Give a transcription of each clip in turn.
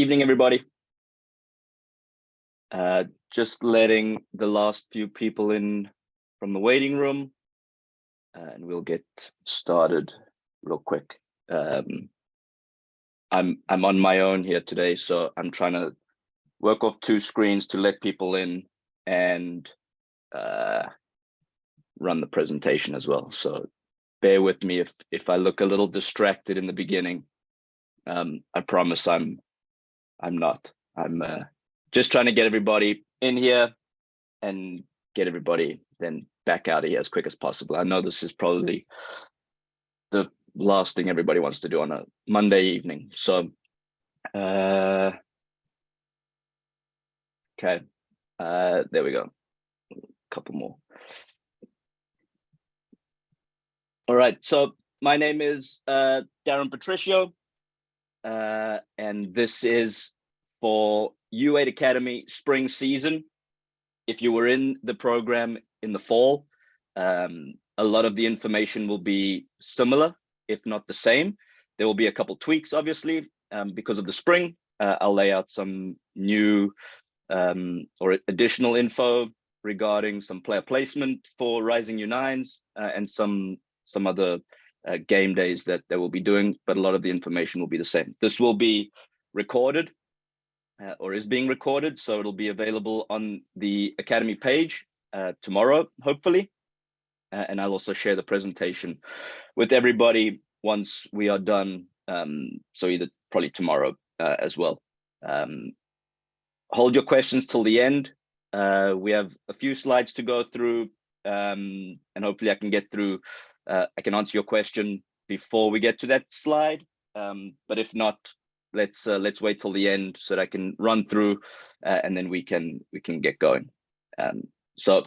Evening, everybody. Just letting the last few people in from the waiting room, and we'll get started real quick. I'm on my own here today, so I'm trying to work off two screens to let people in and run the presentation as well. So bear with me if I look a little distracted in the beginning. I promise I'm not. I'm just trying to get everybody in here and get everybody then back out of here as quick as possible. I know this is probably the last thing everybody wants to do on a Monday evening. So, okay, there we go. A couple more. All right, so my name is Darren Patricio, and this is for U8 Academy spring season. If you were in the program in the fall, a lot of the information will be similar, if not the same. There will be a couple tweaks, obviously, because of the spring. I'll lay out some new or additional info regarding some player placement for Rising U9s and some other game days that they will be doing, but a lot of the information will be the same. This will be recorded or is being recorded, so it'll be available on the Academy page tomorrow, hopefully. And I'll also share the presentation with everybody once we are done, so either probably tomorrow as well. Hold your questions till the end. We have a few slides to go through, and hopefully I can get through, I can answer your question before we get to that slide. But if not, let's wait till the end so that I can run through, and then we can get going. So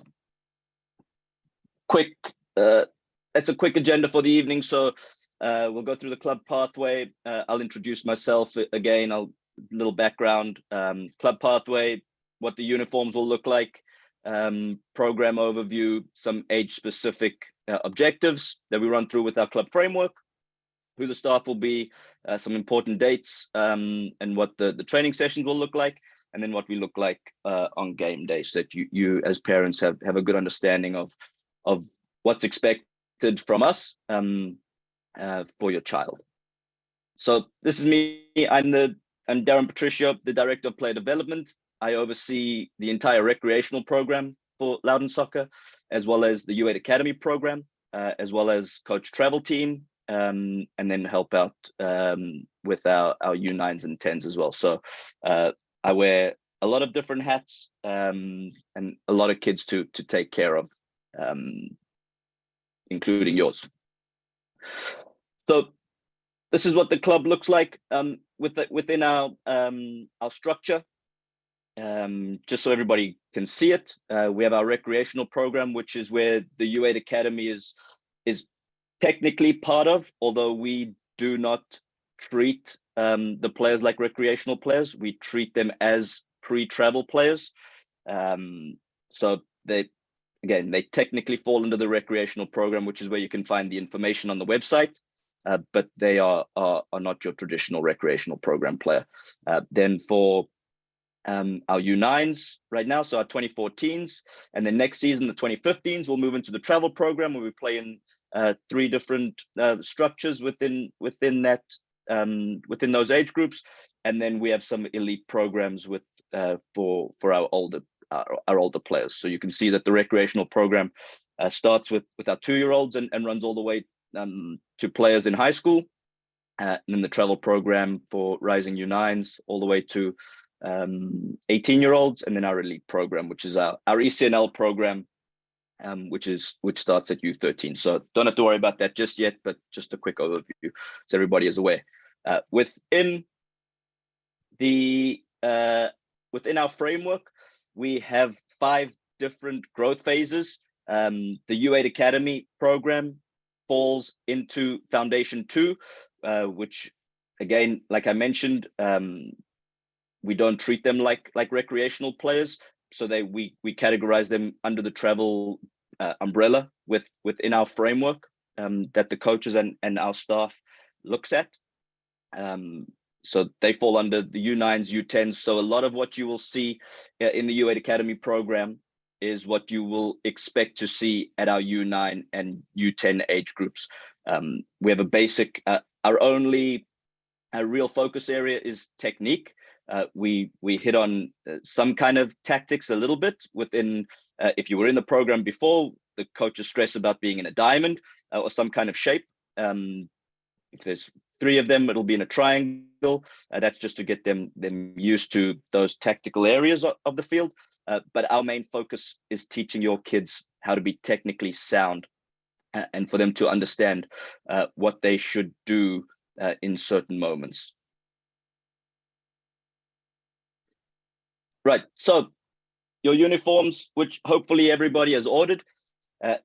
quick, it's a quick agenda for the evening. So we'll go through the club pathway. I'll introduce myself again. Little background, club pathway, what the uniforms will look like, program overview, some age-specific objectives that we run through with our club framework, who the staff will be, some important dates, and what the training sessions will look like, and then what we look like on game day, so that you as parents have a good understanding of what's expected from us for your child. So this is me. I'm Darren Patricio, the Director of Player Development. I oversee the entire recreational program for Loudon Soccer, as well as the U8 Academy program, as well as coach travel team, and then help out with our U9s and 10s as well. So I wear a lot of different hats, and a lot of kids to take care of, including yours. So this is what the club looks like within our structure. Just so everybody can see it, we have our recreational program, which is where the U8 Academy is technically part of, although we do not treat the players like recreational players. We treat them as pre-travel players. So they technically fall under the recreational program, which is where you can find the information on the website, but they are not your traditional recreational program player. Then for our U9s right now, so our 2014s, and then next season, the 2015s, we'll move into the travel program where we play in 3 different structures within that within those age groups, and then we have some elite programs with for our older players. So you can see that the recreational program starts with our 2-year-olds and runs all the way to players in high school, and then the travel program for Rising U9s all the way to 18-year-olds, and then our elite program, which is our ECNL program, which starts at U13. So don't have to worry about that just yet, but just a quick overview so everybody is aware. Within our framework, we have 5 different growth phases. The U8 Academy program falls into Foundation 2, which, again, like I mentioned, we don't treat them like recreational players, so we categorize them under the travel umbrella within our framework that the coaches and our staff looks at. So they fall under the U9s, U10s. So a lot of what you will see in the U8 Academy program is what you will expect to see at our U9 and U10 age groups. We have a basic, our only real focus area is technique. We hit on some kind of tactics a little bit within, if you were in the program before, the coaches stress about being in a diamond or some kind of shape. If there's 3 of them, it'll be in a triangle. That's just to get them used to those tactical areas of the field. But our main focus is teaching your kids how to be technically sound and for them to understand what they should do in certain moments. Right, so your uniforms, which hopefully everybody has ordered.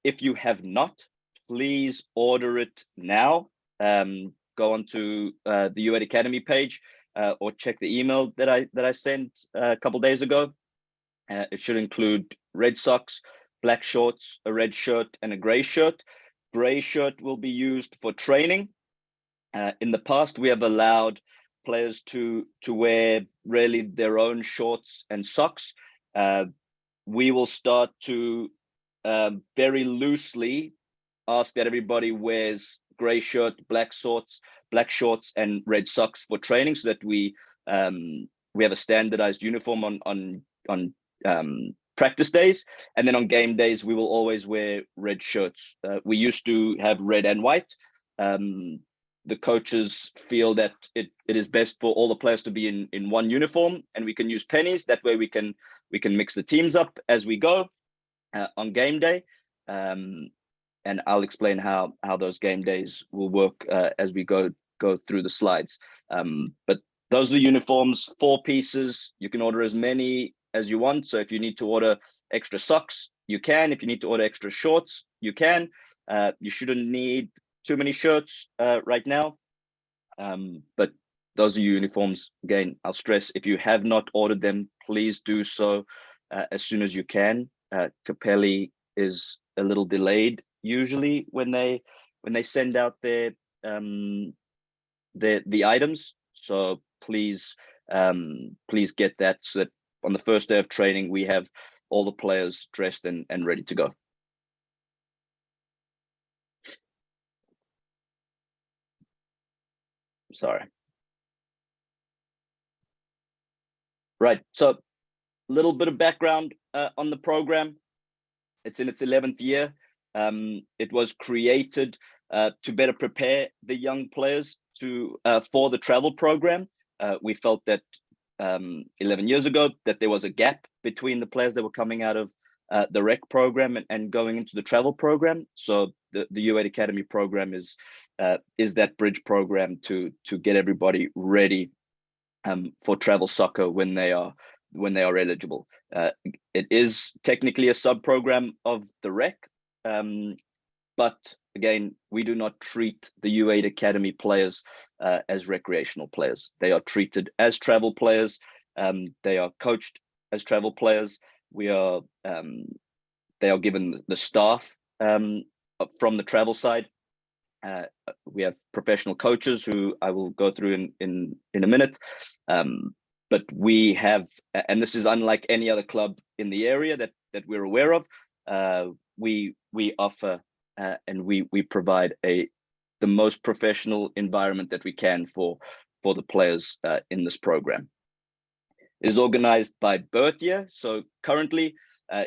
If you have not, please order it now. Go onto the U8 Academy page or check the email that I sent a couple days ago. It should include red socks, black shorts, a red shirt, and a gray shirt. Gray shirt will be used for training. In the past, we have allowed players to wear really their own shorts and socks. We will start to very loosely ask that everybody wears gray shirt, black shorts, and red socks for training, so that we have a standardized uniform on practice days, and then on game days we will always wear red shirts. We used to have red and white. The coaches feel that it is best for all the players to be in one uniform, and we can use pennies. That way we can mix the teams up as we go on game day. And I'll explain how those game days will work as we go through the slides. But those are the uniforms, 4 pieces. You can order as many as you want. So if you need to order extra socks, you can. If you need to order extra shorts, you can. You shouldn't need too many shirts right now. But those are uniforms. Again, I'll stress, if you have not ordered them, please do so as soon as you can. Capelli is a little delayed usually when they send out the items. So please get that, so that on the first day of training we have all the players dressed and ready to go. Sorry. Right, so a little bit of background on the program. It's in its 11th year. It was created to better prepare the young players for the travel program. We felt that 11 years ago that there was a gap between the players that were coming out of the rec program and going into the travel program. So the U8 Academy program is that bridge program to get everybody ready for travel soccer when they are eligible. It is technically a sub program of the rec, but again, we do not treat the U8 Academy players as recreational players. They are treated as travel players. They are coached as travel players. They are given the staff from the travel side. We have professional coaches who I will go through in a minute. But we have, and this is unlike any other club in the area that we're aware of, we offer and we provide the most professional environment that we can for the players in this program. It is organized by birth year. So currently,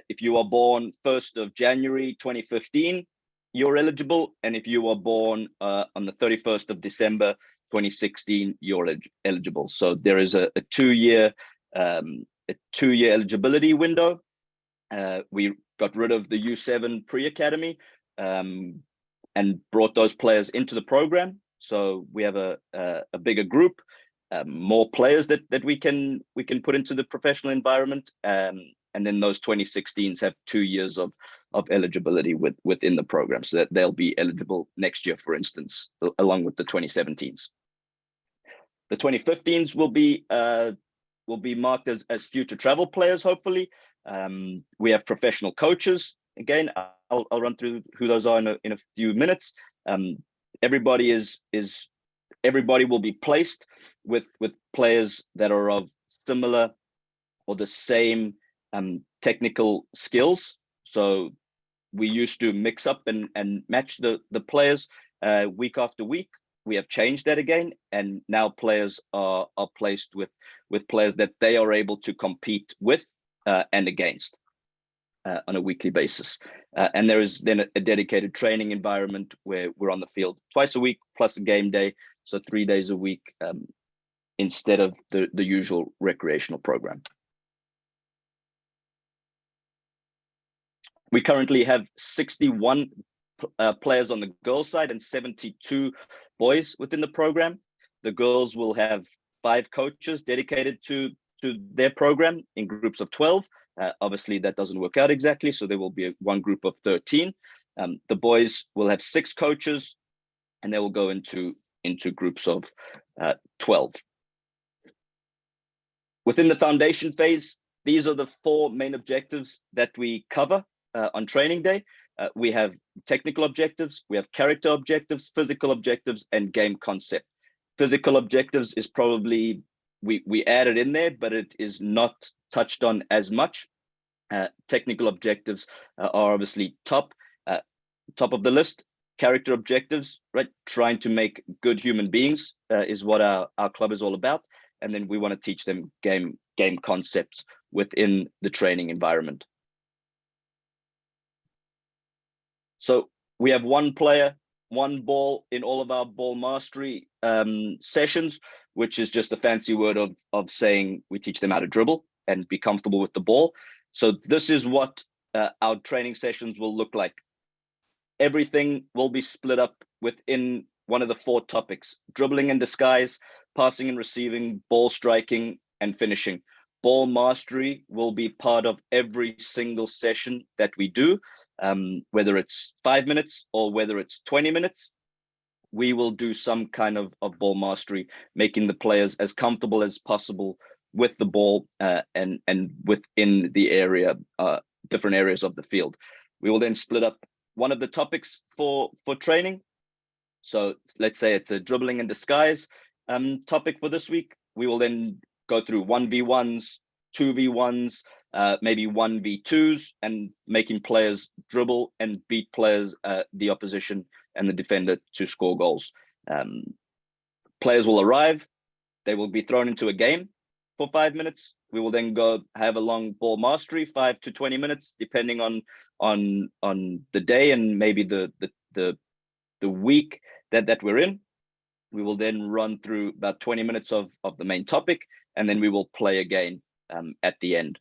if you are born 1st of January 2015, you're eligible. And if you are born on the 31st of December 2016, you're eligible. So there is a 2-year eligibility window. We got rid of the U7 pre-academy and brought those players into the program. So we have a bigger group, more players that we can put into the professional environment. And then those 2016s have 2 years of eligibility within the program, so that they'll be eligible next year, for instance, along with the 2017s. The 2015s will be marked as future travel players, hopefully. We have professional coaches. Again, I'll run through who those are in a few minutes. Everybody is everybody will be placed with players that are of similar or the same technical skills. So we used to mix up and match the players week after week. We have changed that again, and now players are placed with players that they are able to compete with and against on a weekly basis. And there is then a dedicated training environment where we're on the field twice a week plus a game day, so 3 days a week instead of the usual recreational program. We currently have 61 players on the girls' side and 72 boys within the program. The girls will have 5 coaches dedicated to their program in groups of 12. Obviously, that doesn't work out exactly, so there will be one group of 13. The boys will have 6 coaches, and they will go into groups of 12. Within the foundation phase, these are the 4 main objectives that we cover on training day. We have technical objectives, we have character objectives, physical objectives, and game concept. Physical objectives is probably, we added in there, but it is not touched on as much. Technical objectives are obviously top of the list. Character objectives, right? Trying to make good human beings is what our club is all about. And then we want to teach them game concepts within the training environment. So we have 1 player, 1 ball in all of our ball mastery sessions, which is just a fancy word of saying we teach them how to dribble and be comfortable with the ball. So this is what our training sessions will look like. Everything will be split up within one of the 4 topics: dribbling and disguise, passing and receiving, ball striking, and finishing. Ball mastery will be part of every single session that we do, whether it's 5 minutes or whether it's 20 minutes. We will do some kind of ball mastery, making the players as comfortable as possible with the ball and within the area, different areas of the field. We will then split up one of the topics for training. So let's say it's a dribbling and disguise topic for this week. We will then go through 1v1s, 2v1s, maybe 1v2s, and making players dribble and beat players, the opposition and the defender, to score goals. Players will arrive. They will be thrown into a game for 5 minutes. We will then go have a long ball mastery, 5 to 20 minutes, depending on the day and maybe the week that we're in. We will then run through about 20 minutes of the main topic, and then we will play again at the end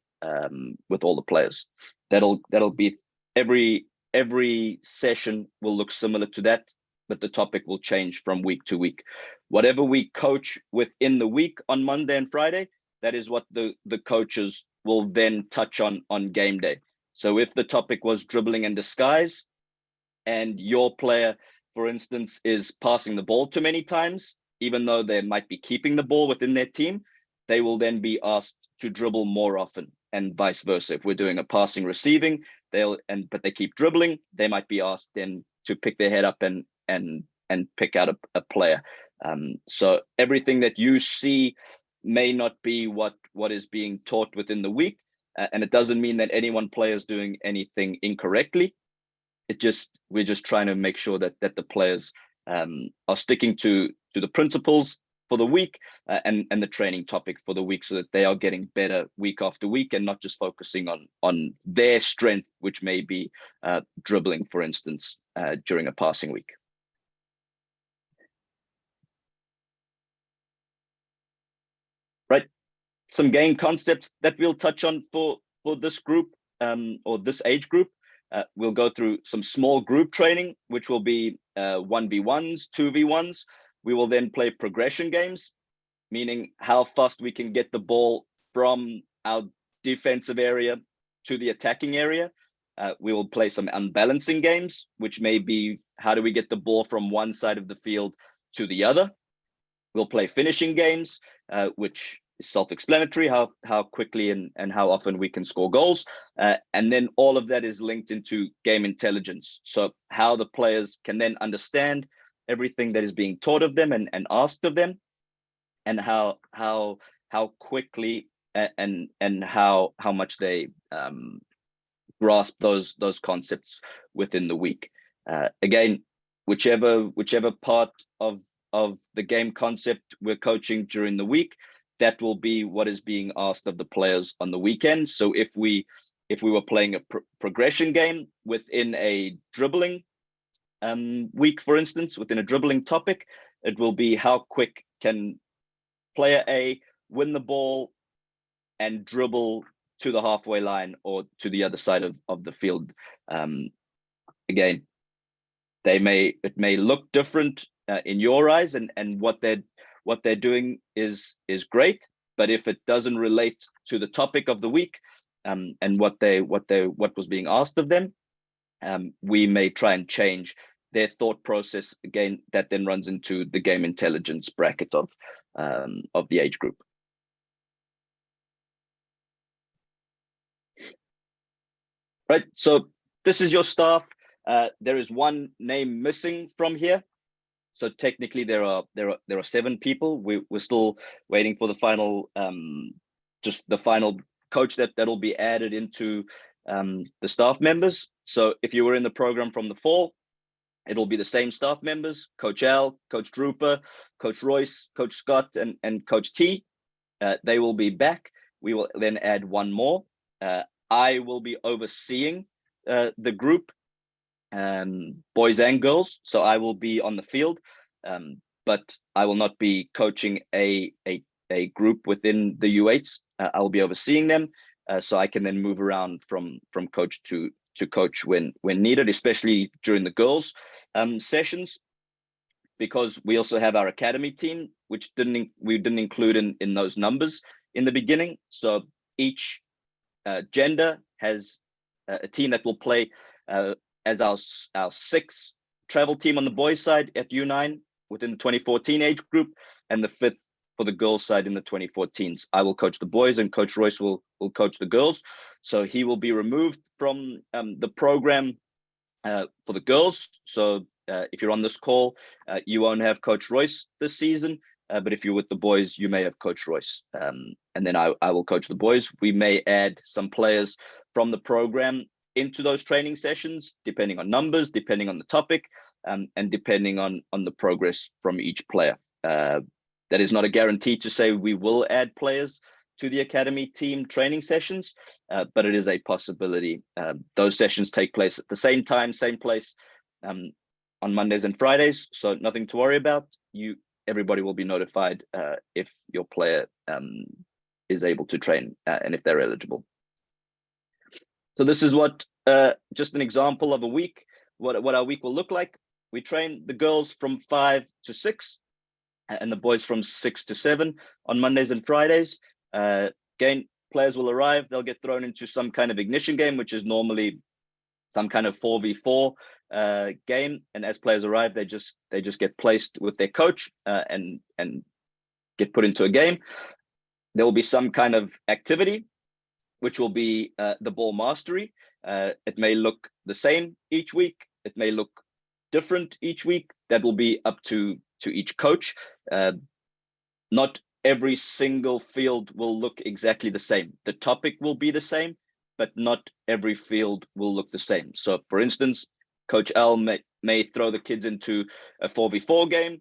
with all the players. That'll be every session will look similar to that, but the topic will change from week to week. Whatever we coach within the week on Monday and Friday, that is what the coaches will then touch on game day. So if the topic was dribbling and disguise, and your player, for instance, is passing the ball too many times, even though they might be keeping the ball within their team, they will then be asked to dribble more often, and vice versa. If we're doing a passing receiving, but they keep dribbling, they might be asked then to pick their head up and pick out a player. So everything that you see may not be what is being taught within the week, and it doesn't mean that any one player is doing anything incorrectly. We're just trying to make sure that the players are sticking to the principles for the week and the training topic for the week, so that they are getting better week after week and not just focusing on their strength, which may be dribbling, for instance, during a passing week. Right. Some game concepts that we'll touch on for this group or this age group. We'll go through some small group training, which will be 1v1s, 2v1s. We will then play progression games, meaning how fast we can get the ball from our defensive area to the attacking area. We will play some unbalancing games, which may be how do we get the ball from one side of the field to the other. We'll play finishing games, which is self-explanatory, how quickly and how often we can score goals. And then all of that is linked into game intelligence. So how the players can then understand everything that is being taught of them and asked of them, and how quickly and how much they grasp those concepts within the week. Again, whichever part of the game concept we're coaching during the week, that will be what is being asked of the players on the weekend. So if we were playing a progression game within a dribbling week, for instance, within a dribbling topic, it will be how quick can player A win the ball and dribble to the halfway line or to the other side of the field. Again, it may look different in your eyes, and what they're doing is great, but if it doesn't relate to the topic of the week and what was being asked of them, we may try and change their thought process. Again, that then runs into the game intelligence bracket of the age group. Right, so this is your staff. There is one name missing from here. So technically there are 7 people. We're still waiting for the final, just the final coach that'll be added into the staff members. So if you were in the program from the fall, it'll be the same staff members: Coach Al, Coach Drooper, Coach Royce, Coach Scott, and Coach T. They will be back. We will then add one more. I will be overseeing the group, boys and girls. So I will be on the field, but I will not be coaching a group within the U8s. I will be overseeing them, so I can then move around from coach to coach when needed, especially during the girls sessions, because we also have our academy team, which we didn't include in those numbers in the beginning. So each gender has a team that will play as our 6th travel team on the boys side at U9 within the 2014 age group, and the 5th for the girls side in the 2014s. I will coach the boys, and Coach Royce will coach the girls. So he will be removed from the program for the girls. So if you're on this call, you won't have Coach Royce this season, but if you're with the boys, you may have Coach Royce. And then I will coach the boys. We may add some players from the program into those training sessions, depending on numbers, depending on the topic, and depending on the progress from each player. That is not a guarantee to say we will add players to the academy team training sessions, but it is a possibility. Those sessions take place at the same time, same place, on Mondays and Fridays, so nothing to worry about. Everybody will be notified if your player is able to train and if they're eligible. So this is what just an example of a week, what our week will look like. We train the girls from 5 to 6 and the boys from 6 to 7 on Mondays and Fridays. Again, players will arrive, they'll get thrown into some kind of ignition game, which is normally some kind of 4v4 game. And as players arrive, they just get placed with their coach and get put into a game. There will be some kind of activity, which will be the ball mastery. It may look the same each week. It may look different each week. That will be up to each coach. Not every single field will look exactly the same. The topic will be the same, but not every field will look the same. So for instance, Coach Al may throw the kids into a 4v4 game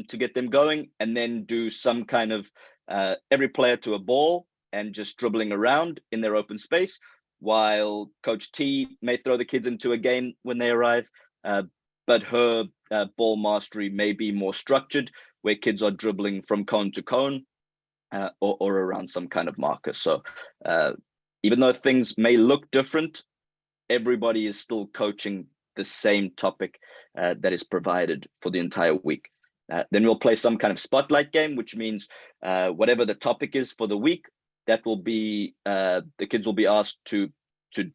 to get them going, and then do some kind of every player to a ball and just dribbling around in their open space, while Coach T may throw the kids into a game when they arrive, but her ball mastery may be more structured, where kids are dribbling from cone to cone or around some kind of marker. So even though things may look different, everybody is still coaching the same topic that is provided for the entire week. Then we'll play some kind of spotlight game, which means whatever the topic is for the week, that will be the kids will be asked to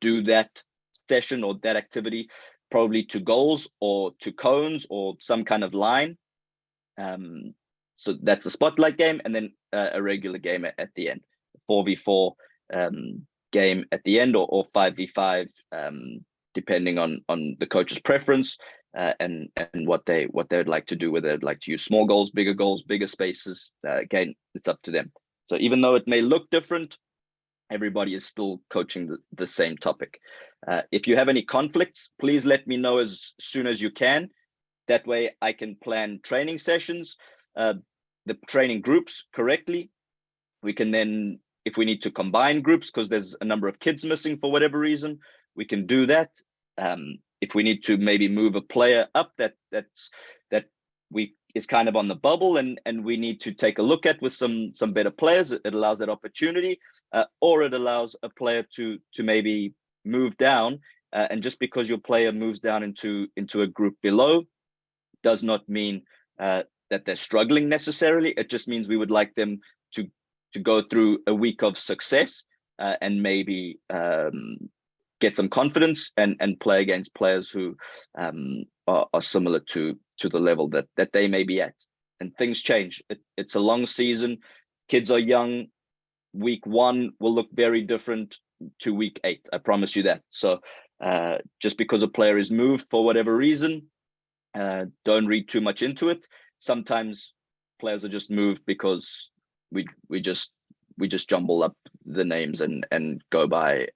do that session or that activity, probably to goals or to cones or some kind of line. So that's the spotlight game, and then a regular game at the end, 4v4 game at the end, or 5v5, depending on the coach's preference. and what they'd like to do, whether they'd like to use small goals, bigger spaces. Again, it's up to them. So even though it may look different, everybody is still coaching the same topic. If you have any conflicts, please let me know as soon as you can. That way I can plan training sessions, the training groups correctly. We can then, if we need to combine groups because there's a number of kids missing for whatever reason, we can do that. If we need to maybe move a player up that is kind of on the bubble and we need to take a look at with some better players, it allows that opportunity, or it allows a player to maybe move down, and just because your player moves down into a group below does not mean that they're struggling necessarily. It just means we would like them to go through a week of success, and maybe get some confidence and play against players who are similar to the level that they may be at. And things change. It's a long season. Kids are young. Week 1 will look very different to week 8. I promise you that. So just because a player is moved for whatever reason, don't read too much into it. Sometimes players are just moved because we just jumble up the names and go by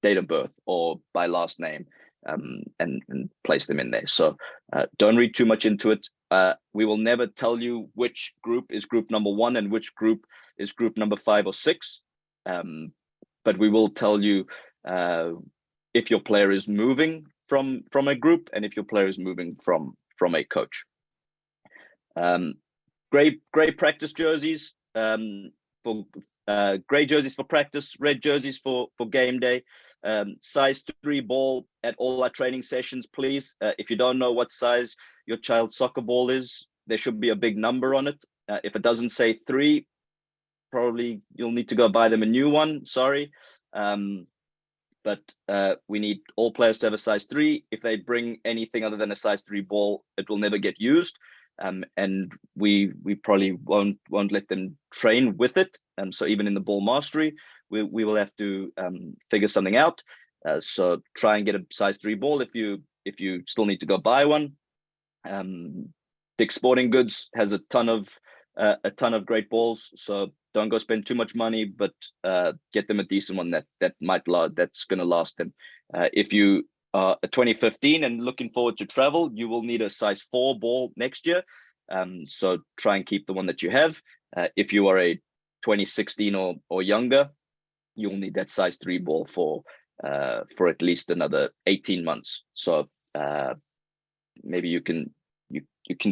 date of birth or by last name, and place them in there. So don't read too much into it. We will never tell you which group is group number 1 and which group is group number 5 or 6. But we will tell you if your player is moving from a group and if your player is moving from a coach. Gray practice jerseys, for gray jerseys for practice, red jerseys for game day. Size 3 ball at all our training sessions, please. If you don't know what size your child's soccer ball is, there should be a big number on it. If it doesn't say 3, probably you'll need to go buy them a new one. Sorry. But we need all players to have a size 3. If they bring anything other than a size 3 ball, it will never get used. And we probably won't let them train with it. So even in the ball mastery, we will have to figure something out. So try and get a size 3 ball if you still need to go buy one. Dick's Sporting Goods has a ton of great balls, so don't go spend too much money, but get them a decent one that's going to last them. If you are a 2015 and looking forward to travel, you will need a size 4 ball next year. So try and keep the one that you have. If you are a 2016 or younger, you'll need that size 3 ball for at least another 18 months. So maybe you can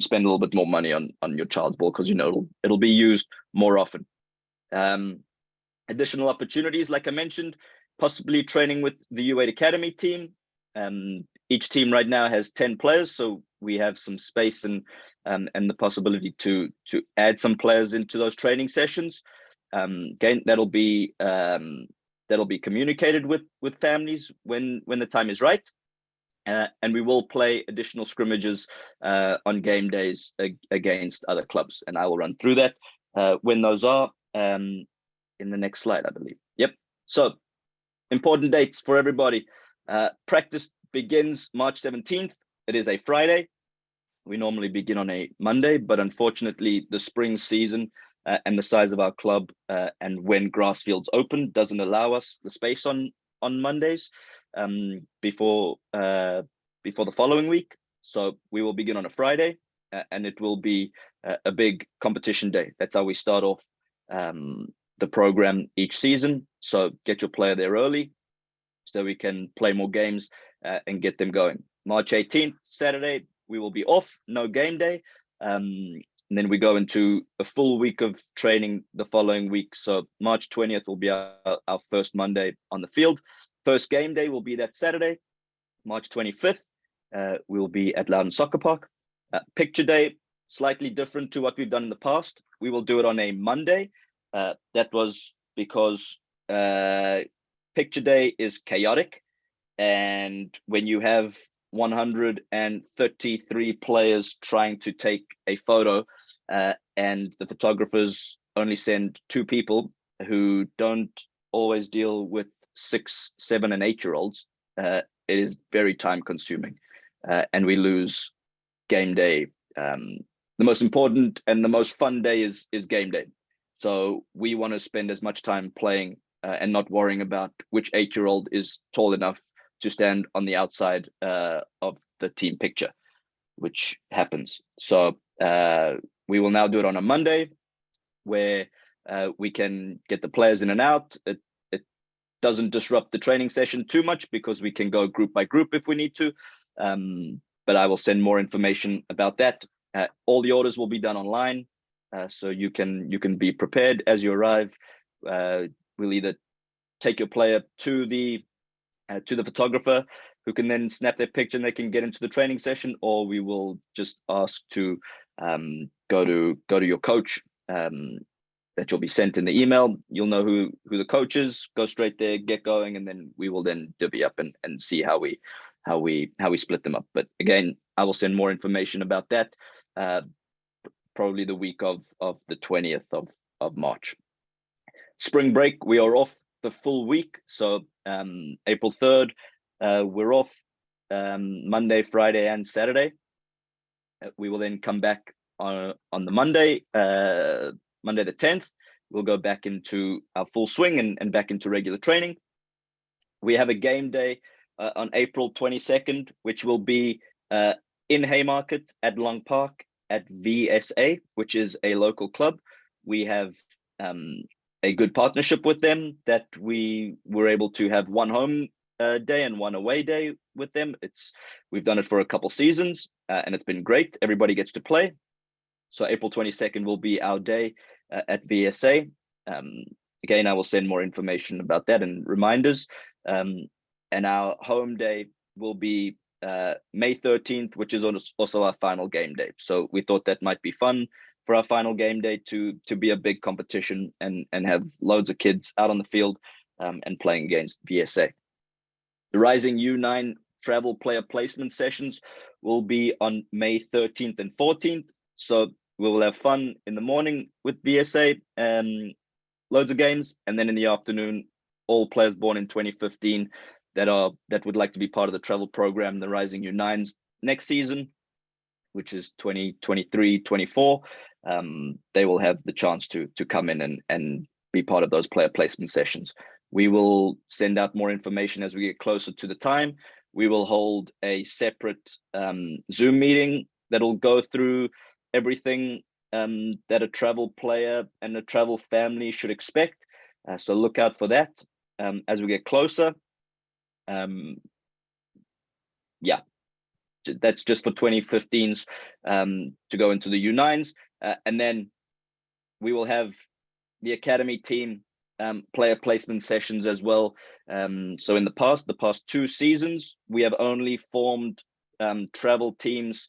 spend a little bit more money on your child's ball because it'll be used more often. Additional opportunities, like I mentioned, possibly training with the U8 Academy team. Each team right now has 10 players, so we have some space and the possibility to add some players into those training sessions. Again, that'll be communicated with families when the time is right. And we will play additional scrimmages on game days against other clubs, and I will run through that when those are in the next slide, I believe. Yep. So important dates for everybody. Practice begins March 17th. It is a Friday. We normally begin on a Monday, but unfortunately the spring season and the size of our club and when grass fields open doesn't allow us the space on Mondays before the following week. So we will begin on a Friday, and it will be a big competition day. That's how we start off the program each season. So get your player there early so we can play more games and get them going. March 18th, Saturday, we will be off, no game day. And then we go into a full week of training the following week. So March 20th will be our first Monday on the field. First game day will be that Saturday. March 25th, we will be at Loudon Soccer Park. Picture day, slightly different to what we've done in the past. We will do it on a Monday. That was because picture day is chaotic. And when you have 133 players trying to take a photo and the photographers only send 2 people who don't always deal with 6, 7, and 8-year-olds, it is very time consuming. and we lose game day. The most important and the most fun day is game day. So we want to spend as much time playing and not worrying about which 8-year-old is tall enough to stand on the outside of the team picture, which happens. So we will now do it on a Monday, where we can get the players in and out. It doesn't disrupt the training session too much because we can go group by group if we need to. But I will send more information about that. All the orders will be done online, so you can be prepared as you arrive. We'll either take your player to the photographer, who can then snap their picture and they can get into the training session, or we will just ask to go to your coach, that you'll be sent in the email. You'll know who the coach is, go straight there, get going, and then we will then divvy up and see how we split them up. But again, I will send more information about that probably the week of the 20th of March. Spring break, we are off the full week. So April 3rd, we're off Monday, Friday, and Saturday. We will then come back on the Monday, Monday the 10th. We'll go back into our full swing and back into regular training. We have a game day on April 22nd, which will be in Haymarket at Long Park at VSA, which is a local club. We have a good partnership with them, that we were able to have one home day and one away day with them. We've done it for a couple seasons and it's been great. Everybody gets to play. So April 22nd will be our day at VSA. Again, I will send more information about that and reminders. And our home day will be May 13th, which is also our final game day. So we thought that might be fun for our final game day to be a big competition and have loads of kids out on the field and playing against VSA. The Rising U9 travel player placement sessions will be on May 13th and 14th. So we will have fun in the morning with VSA and loads of games, and then in the afternoon, all players born in 2015 that would like to be part of the travel program, the Rising U9s next season, which is 2023-24, they will have the chance to come in and be part of those player placement sessions. We will send out more information as we get closer to the time. We will hold a separate Zoom meeting that'll go through everything that a travel player and a travel family should expect. So look out for that as we get closer. Yeah, that's just for 2015s to go into the U9s. And then we will have the academy team player placement sessions as well. So in the past 2 seasons, we have only formed travel teams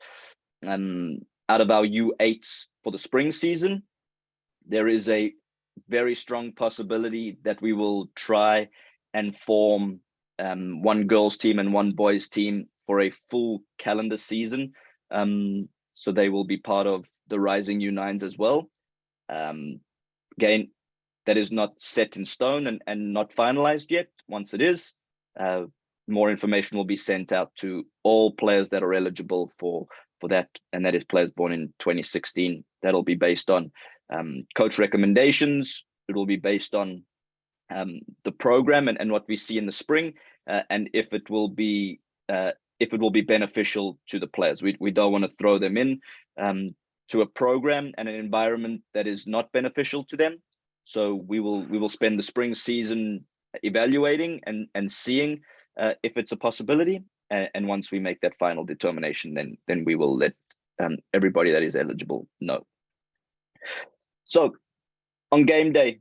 out of our U8s for the spring season. There is a very strong possibility that we will try and form one girls team and one boys team for a full calendar season. So they will be part of the Rising U9s as well. Again, that is not set in stone and not finalized yet. Once it is, more information will be sent out to all players that are eligible for that, and that is players born in 2016. That'll be based on coach recommendations. It will be based on the program and what we see in the spring, and if it will be beneficial to the players. We don't want to throw them in to a program and an environment that is not beneficial to them. So we will spend the spring season evaluating and seeing if it's a possibility. And once we make that final determination, then we will let everybody that is eligible know. So on game day,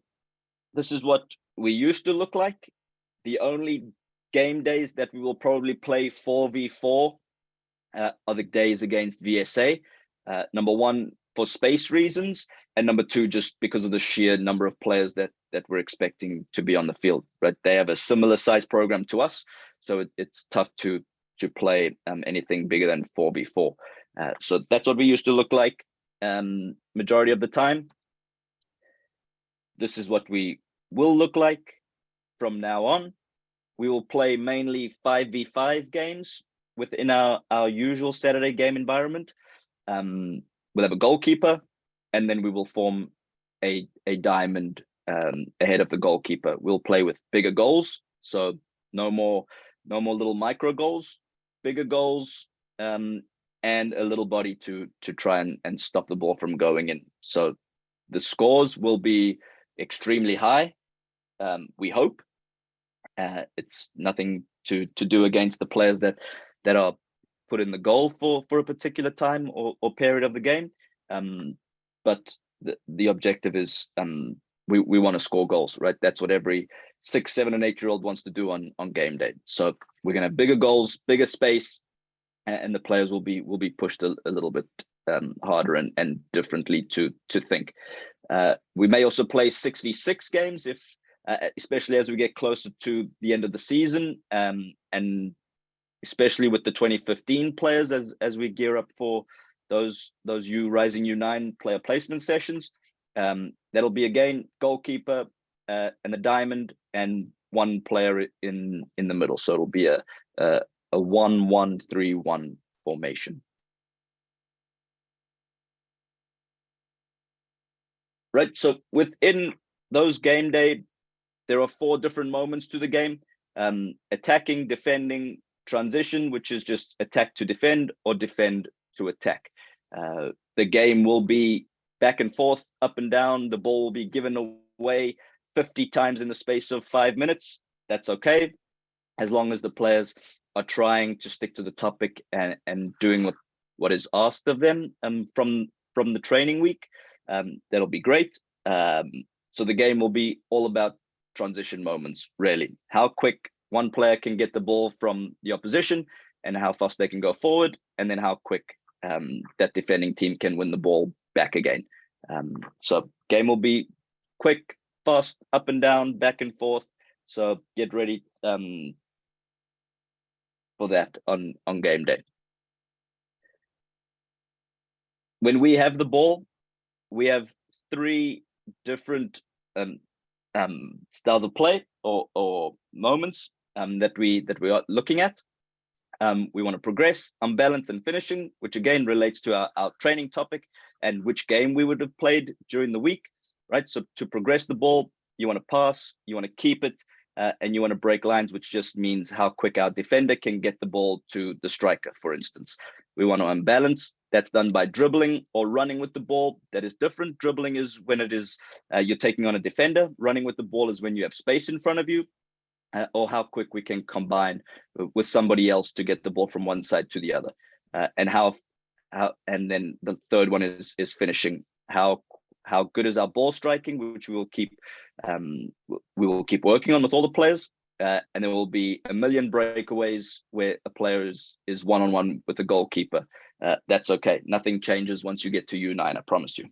this is what we used to look like. The only game days that we will probably play 4v4 are the days against VSA. Number one, for space reasons, and number two, just because of the sheer number of players that we're expecting to be on the field. Right, they have a similar size program to us, so it's tough to play anything bigger than 4v4. So that's what we used to look like majority of the time. This is what we will look like from now on. We will play mainly 5v5 games within our usual Saturday game environment. We'll have a goalkeeper, and then we will form a diamond ahead of the goalkeeper. We'll play with bigger goals, so no more little micro goals, bigger goals, and a little body to try and stop the ball from going in. So the scores will be extremely high. We hope. It's nothing to do against the players that are put in the goal for a particular time or period of the game. But the objective is we want to score goals, right? That's what every 6, 7, and 8-year-old wants to do on game day. So we're gonna have bigger goals, bigger space, and the players will be pushed a little bit harder and differently to think. We may also play 6v6 games if especially as we get closer to the end of the season, and especially with the 2015 players as we gear up for those Rising U9 player placement sessions. That'll be again goalkeeper and the diamond and one player in the middle. So it'll be a 1-1-3-1 formation. Right. So within those game day, there are 4 different moments to the game: attacking, defending, transition, which is just attack to defend or defend to attack. The game will be back and forth, up and down. The ball will be given away 50 times in the space of 5 minutes. That's okay, as long as the players are trying to stick to the topic and doing what is asked of them from the training week. That'll be great. So the game will be all about transition moments, really. How quick one player can get the ball from the opposition and how fast they can go forward, and then how quick that defending team can win the ball back again. So game will be quick, fast, up and down, back and forth. So get ready for that on game day. When we have the ball, we have 3 different styles of play or moments that we are looking at. We want to progress, unbalance, and finishing, which again relates to our training topic and which game we would have played during the week, right? So to progress the ball, you want to pass, you want to keep it, and you want to break lines, which just means how quick our defender can get the ball to the striker, for instance. We want to unbalance. That's done by dribbling or running with the ball. That is different. Dribbling is when it is you're taking on a defender. Running with the ball is when you have space in front of you, or how quick we can combine with somebody else to get the ball from one side to the other. And then the third one is finishing. How good is our ball striking, which we will keep working on with all the players. And there will be a million breakaways where a player is one-on-one with the goalkeeper. That's okay. Nothing changes once you get to U9, I promise you.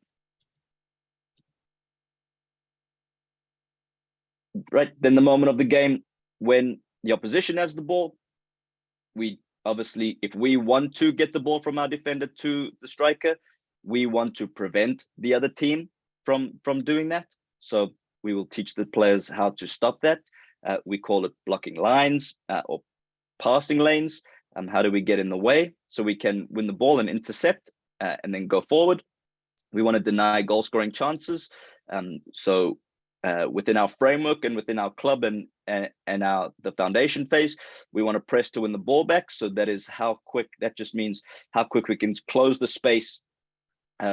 Right, then the moment of the game when the opposition has the ball, we obviously, if we want to get the ball from our defender to the striker, we want to prevent the other team from doing that. So we will teach the players how to stop that. We call it blocking lines or passing lanes. How do we get in the way so we can win the ball and intercept and then go forward? We want to deny goal scoring chances. So within our framework and within our club and the foundation phase, we want to press to win the ball back. So that is how quick. That just means how quick we can close the space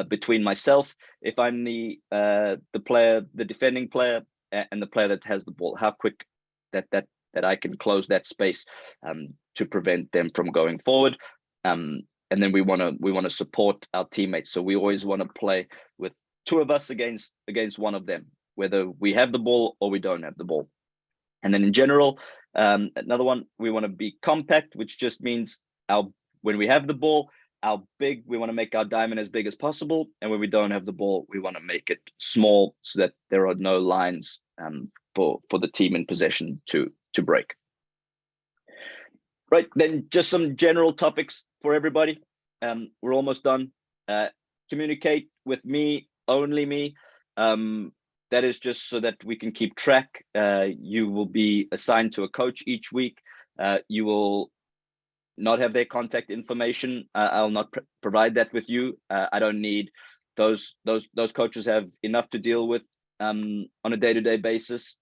between myself, if I'm the player, the defending player, and the player that has the ball. How quick that I can close that space to prevent them from going forward. And then we want to support our teammates. So we always want to play with 2 of us against one of them, whether we have the ball or we don't have the ball. And then in general, another one, we want to be compact, which just means when we have the ball, we want to make our diamond as big as possible. And when we don't have the ball, we want to make it small so that there are no lines for the team in possession to break. Right, then just some general topics for everybody. We're almost done. Communicate with me, only me. That is just so that we can keep track. You will be assigned to a coach each week. You will not have their contact information, I'll not provide that with you. I don't need those coaches have enough to deal with on a day-to-day basis.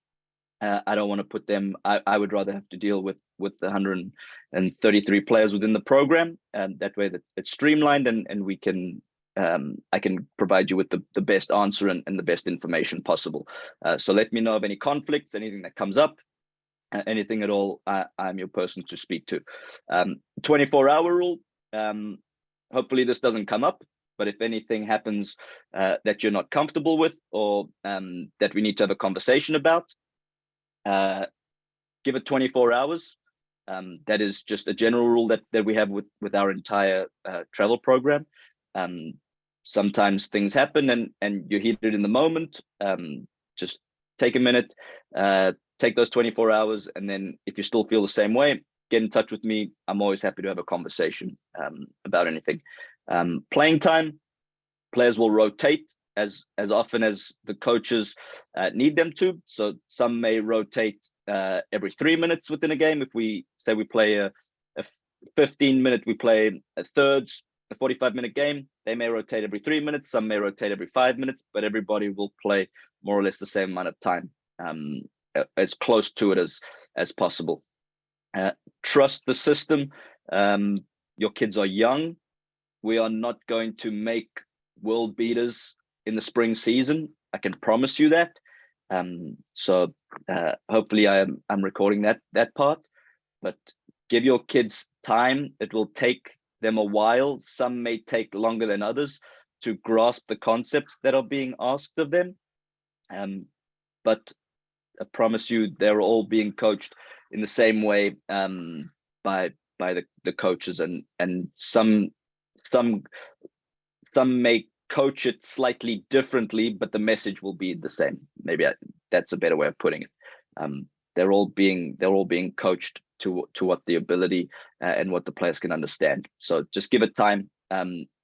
I don't want to put them. I would rather have to deal with the 133 players within the program, and that way that it's streamlined, and we can. I can provide you with the best answer and the best information possible. So let me know of any conflicts, anything that comes up, anything at all. I'm your person to speak to. 24-hour rule. Hopefully this doesn't come up, but if anything happens that you're not comfortable with, or that we need to have a conversation about, give it 24 hours. That is just a general rule that we have with our entire travel program. Sometimes things happen and you're heated in the moment. Just take a minute, take those 24 hours, and then if you still feel the same way, get in touch with me. I'm always happy to have a conversation about anything. Playing time, players will rotate as often as the coaches need them to. So some may rotate every 3 minutes within a game. If we say we play a 15-minute, we play a thirds, a 45-minute game, they may rotate every 3 minutes. Some may rotate every 5 minutes, but everybody will play more or less the same amount of time, as close to it as possible. Trust the system. Your kids are young. We are not going to make world beaters in the spring season. I can promise you that. So hopefully I'm recording that part, but give your kids time. It will take them a while. Some may take longer than others to grasp the concepts that are being asked of them. But I promise you, they're all being coached in the same way by the coaches, and some may coach it slightly differently, but the message will be the same. Maybe that's a better way of putting it. They're all being coached to what the ability and what the players can understand. So just give it time.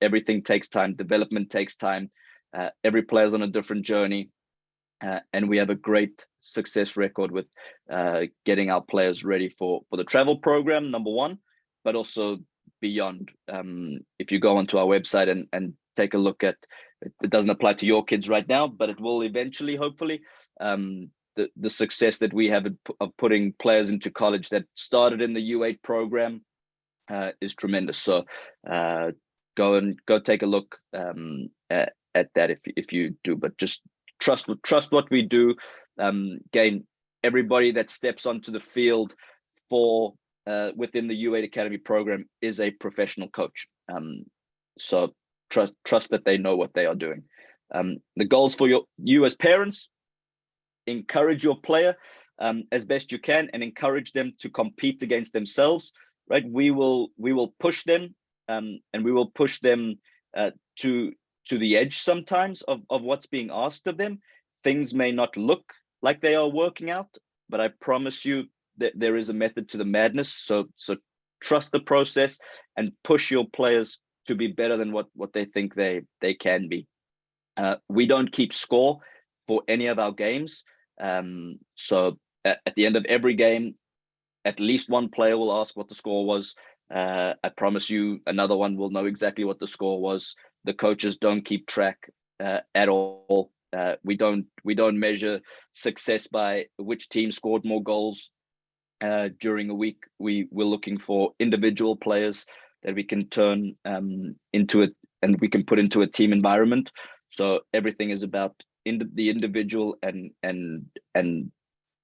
Everything takes time. Development takes time. Every player's on a different journey. And we have a great success record with getting our players ready for the travel program, number one, but also beyond. If you go onto our website and take a look at, it doesn't apply to your kids right now, but it will eventually, hopefully. The success that we have of putting players into college that started in the U8 program is tremendous. So go take a look at that if you do, but just trust what we do. Again, everybody that steps onto the field for within the U8 Academy program is a professional coach. So trust that they know what they are doing. The goals for you as parents: encourage your player as best you can, and encourage them to compete against themselves. Right? We will push them, and we will push them to the edge sometimes of what's being asked of them. Things may not look like they are working out, but I promise you that there is a method to the madness. So trust the process and push your players to be better than what they think they can be. We don't keep score for any of our games. So at the end of every game, at least one player will ask what the score was. I promise you another one will know exactly what the score was. The coaches don't keep track at all. We don't measure success by which team scored more goals during a week. We're looking for individual players that we can turn into it, and we can put into a team environment. So everything is about the individual and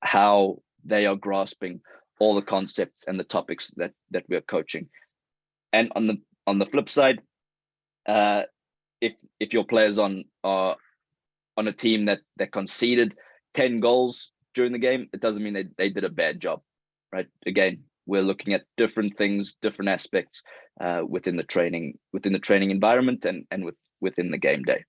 how they are grasping all the concepts and the topics that we're coaching. And on the flip side, if your players are on a team that conceded 10 goals during the game, it doesn't mean they did a bad job, right? Again, we're looking at different things, different aspects within the training environment and within the game day.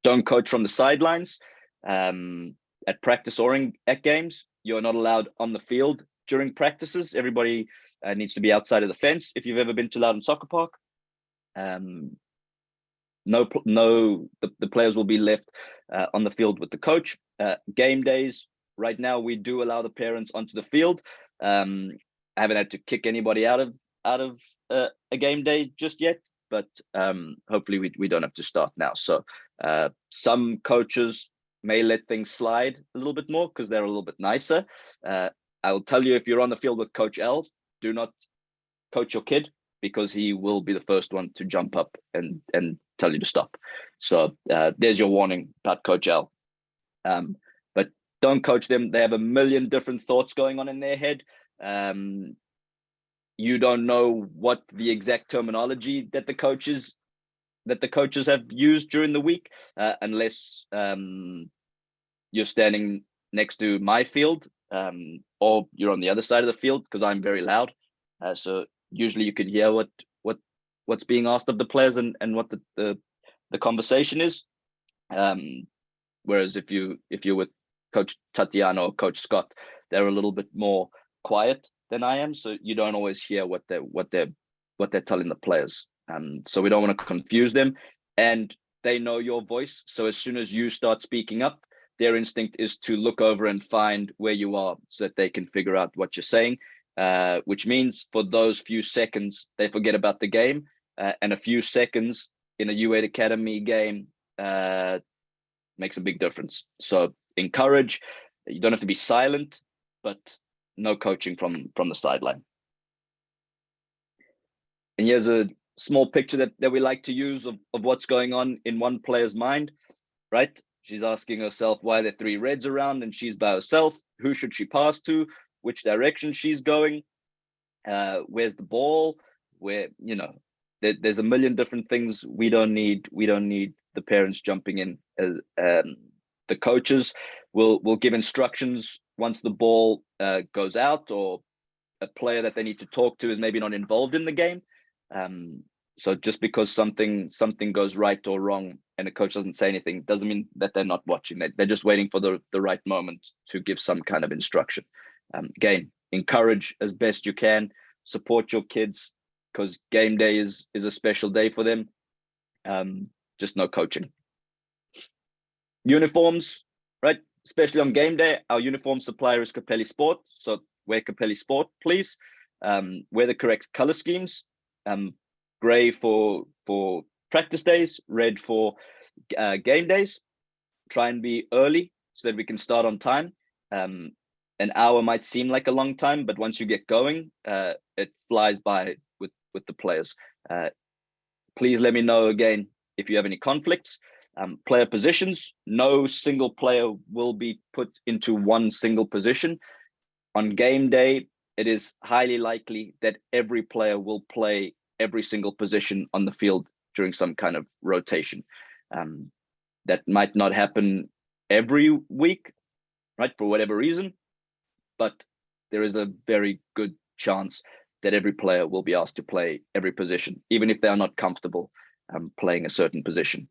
Don't coach from the sidelines at practice or at games. You're not allowed on the field during practices. Everybody needs to be outside of the fence. If you've ever been to Loudon Soccer Park, the players will be left on the field with the coach. Game days, right now we do allow the parents onto the field. I haven't had to kick anybody out of a game day just yet, but hopefully we don't have to start now. So some coaches may let things slide a little bit more because they're a little bit nicer. I will tell you, if you're on the field with Coach L, do not coach your kid, because he will be the first one to jump up and tell you to stop. So there's your warning about Coach L. But don't coach them. They have a million different thoughts going on in their head. You don't know what the exact terminology that the coaches have used during the week, unless you're standing next to my field, or you're on the other side of the field, because I'm very loud. So usually you can hear what's being asked of the players and what the conversation is. Whereas if you're with Coach Tatiana or Coach Scott, they're a little bit more quiet than I am, so you don't always hear what they're telling the players. So we don't want to confuse them, and they know your voice. So as soon as you start speaking up, their instinct is to look over and find where you are, so that they can figure out what you're saying. Which means for those few seconds, they forget about the game, and a few seconds in a U8 Academy game makes a big difference. So encourage. You don't have to be silent, but no coaching from the sideline. And here's a small picture that we like to use of what's going on in one player's mind, right? She's asking herself why there are 3 reds around and she's by herself. Who should she pass to? Which direction she's going? Where's the ball? Where, there's a million different things. We don't need the parents jumping in. The coaches will give instructions once the ball goes out, or a player that they need to talk to is maybe not involved in the game. So just because something goes right or wrong and a coach doesn't say anything doesn't mean that they're not watching. They're just waiting for the right moment to give some kind of instruction. Again, encourage as best you can. Support your kids, because game day is a special day for them. Just no coaching. Uniforms, right? Especially on game day, our uniform supplier is Capelli Sport. So wear Capelli Sport, please. Wear the correct color schemes. Gray for practice days, red for game days. Try and be early so that we can start on time. An hour might seem like a long time, but once you get going, it flies by with the players. Please let me know again if you have any conflicts. Player positions, no single player will be put into one single position. On game day, it is highly likely that every player will play every single position on the field during some kind of rotation. That might not happen every week, right, for whatever reason, but there is a very good chance that every player will be asked to play every position, even if they are not comfortable playing a certain position.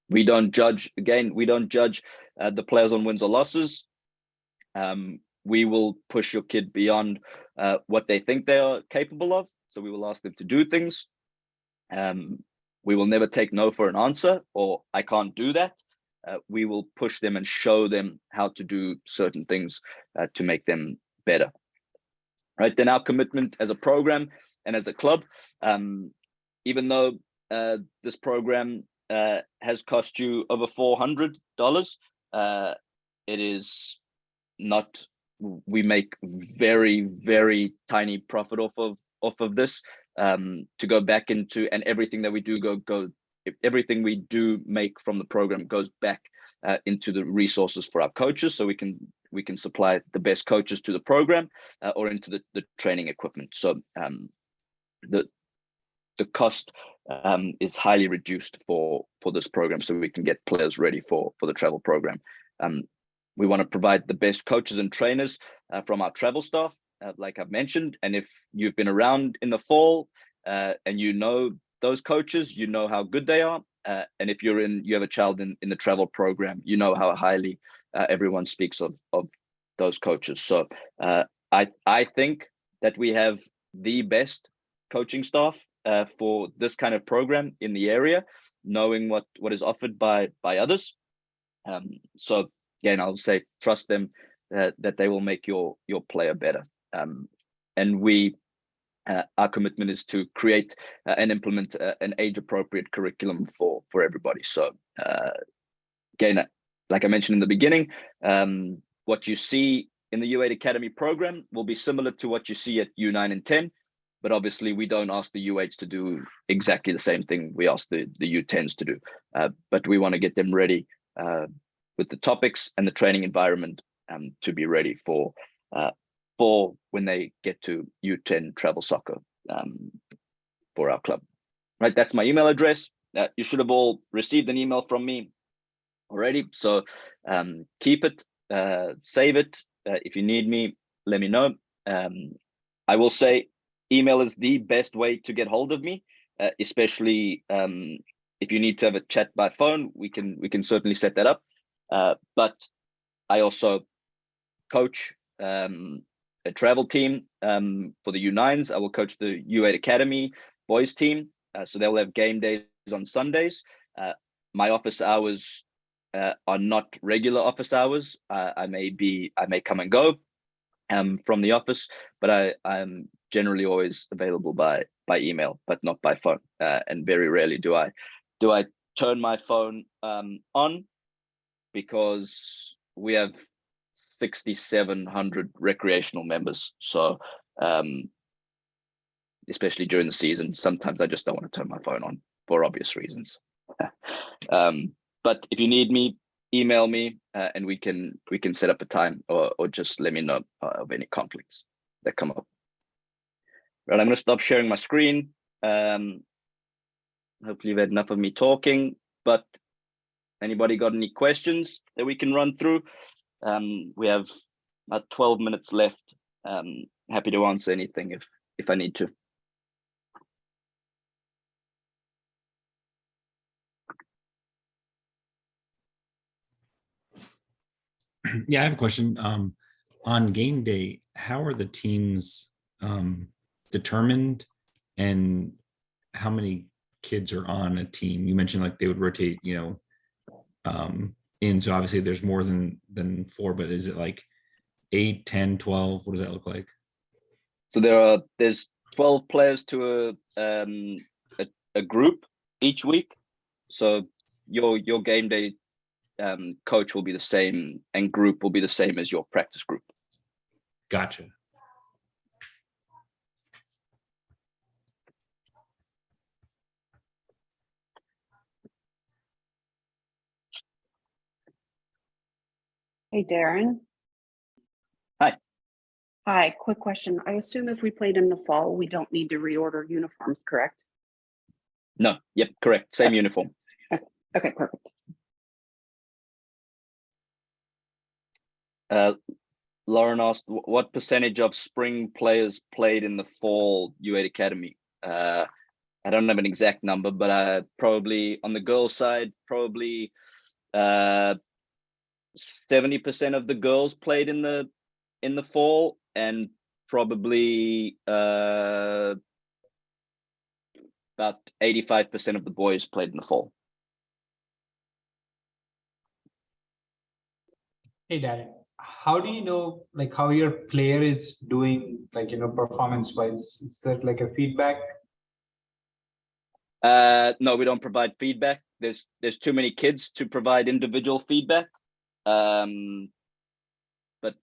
We don't judge the players on wins or losses. We will push your kid beyond what they think they are capable of. So we will ask them to do things. We will never take no for an answer, or I can't do that. We will push them and show them how to do certain things to make them better. Right, then our commitment as a program and as a club, even though this program has cost you over $400, it is not. We make very, very tiny profit off of this, to go back into, and everything that we do everything we do make from the program goes back into the resources for our coaches, so we can supply the best coaches to the program, or into the training equipment. So the cost is highly reduced for this program, so we can get players ready for the travel program. We want to provide the best coaches and trainers from our travel staff, like I've mentioned. And if you've been around in the fall and you know those coaches, you know how good they are. And if you have a child in the travel program, you know how highly everyone speaks of those coaches. So I think that we have the best coaching staff for this kind of program in the area, knowing what is offered by others. So again, I'll say trust them, that they will make your player better. and our commitment is to create and implement an age-appropriate curriculum for everybody. So again, like I mentioned in the beginning, what you see in the U8 Academy program will be similar to what you see at U9 and 10, but obviously we don't ask the U8s to do exactly the same thing we ask the U10s to do. But we want to get them ready with the topics and the training environment to be ready for when they get to U10 travel soccer for our club. Right, that's my email address. You should have all received an email from me already, so keep it, save it. If you need me, let me know. I will say email is the best way to get hold of me, especially if you need to have a chat by phone. We can certainly set that up, but I also coach a travel team for the U9s. I will coach the U8 Academy boys team, so they'll have game days on Sundays. My office hours are not regular office hours. I may come and go from the office, but I'm generally always available by email, but not by phone. And very rarely do I turn my phone on, because we have 6,700 recreational members. So especially during the season, sometimes I just don't want to turn my phone on for obvious reasons. But if you need me, email me, and we can set up a time, or just let me know of any conflicts that come up. Right, I'm going to stop sharing my screen. Hopefully you've had enough of me talking, but anybody got any questions that we can run through? We have about 12 minutes left. Happy to answer anything if I need to. Yeah, I have a question. On game day, how are the teams determined, and how many kids are on a team? You mentioned like they would rotate, in, so obviously there's more than 4, but is it like 8, 10, 12? What does that look like? So there's 12 players to a group each week. So your game day coach will be the same, and group will be the same as your practice group. Gotcha. Hey, Darren. Hi. Hi, quick question. I assume if we played in the fall, we don't need to reorder uniforms, correct? No, yep, correct. Same uniform. Okay, perfect. Lauren asked, what percentage of spring players played in the fall U8 Academy? I don't have an exact number, but probably on the girls' side, probably 70% of the girls played in the fall, and probably about 85% of the boys played in the fall. Hey, Darren, how do you know like how your player is doing, like, performance wise? Is there like a feedback? No, we don't provide feedback. There's too many kids to provide individual feedback. But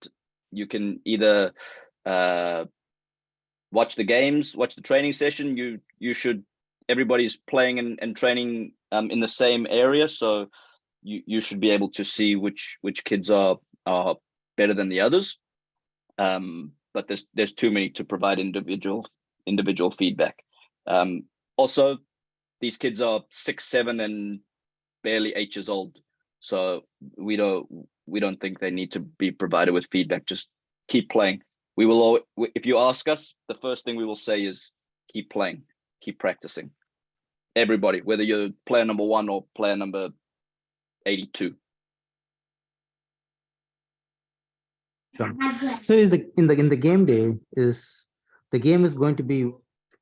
you can either watch the games, watch the training session. Everybody's playing and training in the same area, so you should be able to see which kids are better than the others. But there's too many to provide individual feedback. Also, these kids are 6, 7, and barely 8 years old, so we don't think they need to be provided with feedback. Just keep playing. We will if you ask us, the first thing we will say is keep playing, keep practicing. Everybody, whether you're player number 1 or player number 82. Sure. So is in the game day, is the game is going to be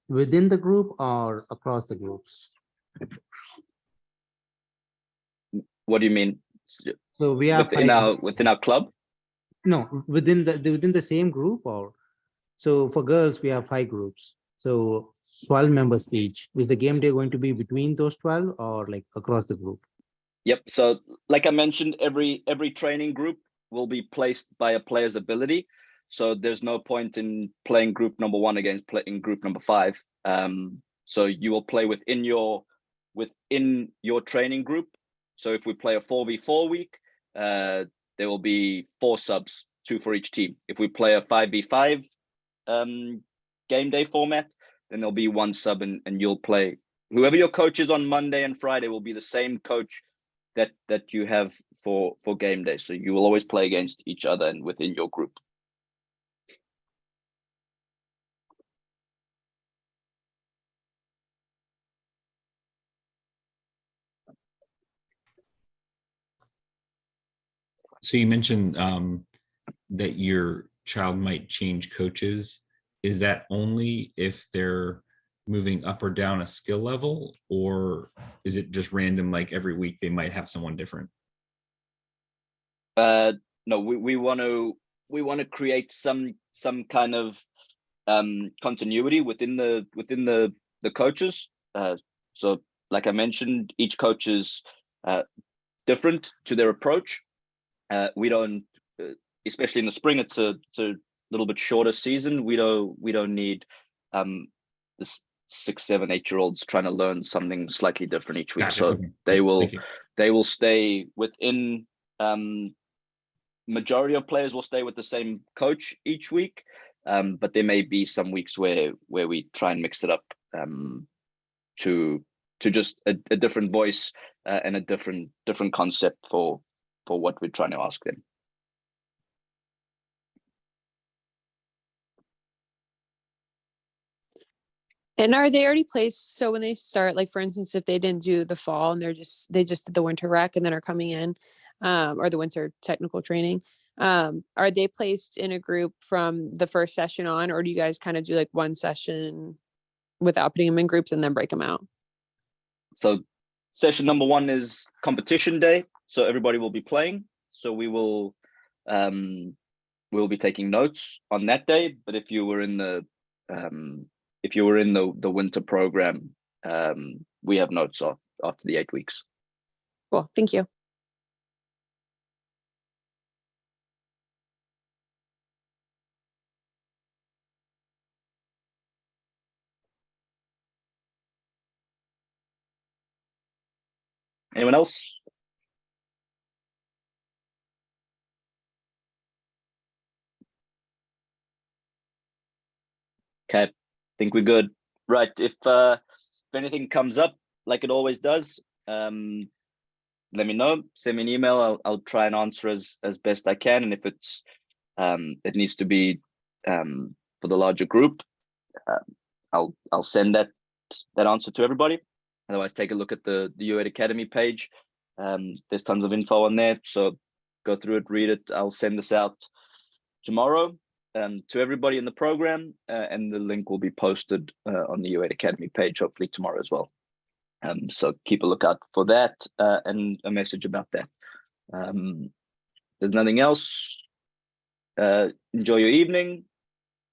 within the group or across the groups? What do you mean? So we have within our club? No, within the same group, or So for girls, we have 5 groups. So 12 members each. Is the game day going to be between those 12 or like across the group? Yep. So like I mentioned, every training group will be placed by a player's ability. So there's no point in playing group number 1 against playing group number 5. So you will play within your training group. So if we play a 4v4 week, there will be 4 subs, 2 for each team. If we play a 5v5 game day format, then there'll be 1 sub, and you'll play. Whoever your coach is on Monday and Friday will be the same coach that you have for game day. So you will always play against each other and within your group. So you mentioned that your child might change coaches. Is that only if they're moving up or down a skill level, or is it just random, like every week they might have someone different? No, we want to create some kind of continuity within the coaches. So like I mentioned, each coach is different to their approach. We don't, especially in the spring, it's a little bit shorter season. We don't need this 6, 7, 8-year-olds trying to learn something slightly different each week. Gotcha. So Okay. they will stay within. Majority of players will stay with the same coach each week, but there may be some weeks where we try and mix it up to just a different voice and a different concept for what we're trying to ask them. And are they already placed? So when they start, like for instance, if they didn't do the fall and they just did the winter rec and then are coming in, or the winter technical training, are they placed in a group from the first session on, or do you guys kind of do like one session without putting them in groups and then break them out? So session number 1 is competition day. So everybody will be playing. So we'll be taking notes on that day. But if you were in the winter program, we have notes after the 8 weeks. Cool. Thank you. Anyone else? Okay, think we're good. Right. If anything comes up, like it always does, let me know. Send me an email. I'll try and answer as best I can. And if it's it needs to be for the larger group, I'll send that answer to everybody. Otherwise, take a look at the U8 Academy page. There's tons of info on there, so go through it, read it. I'll send this out tomorrow to everybody in the program, and the link will be posted on the U8 Academy page hopefully tomorrow as well. So keep a lookout for that and a message about that. There's nothing else. Enjoy your evening.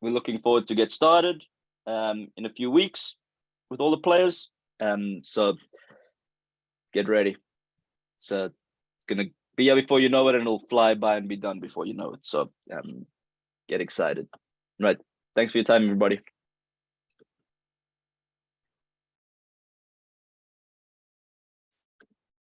We're looking forward to get started in a few weeks with all the players. So get ready. So it's gonna be here before you know it, and it'll fly by and be done before you know it. So get excited. Right. Thanks for your time, everybody.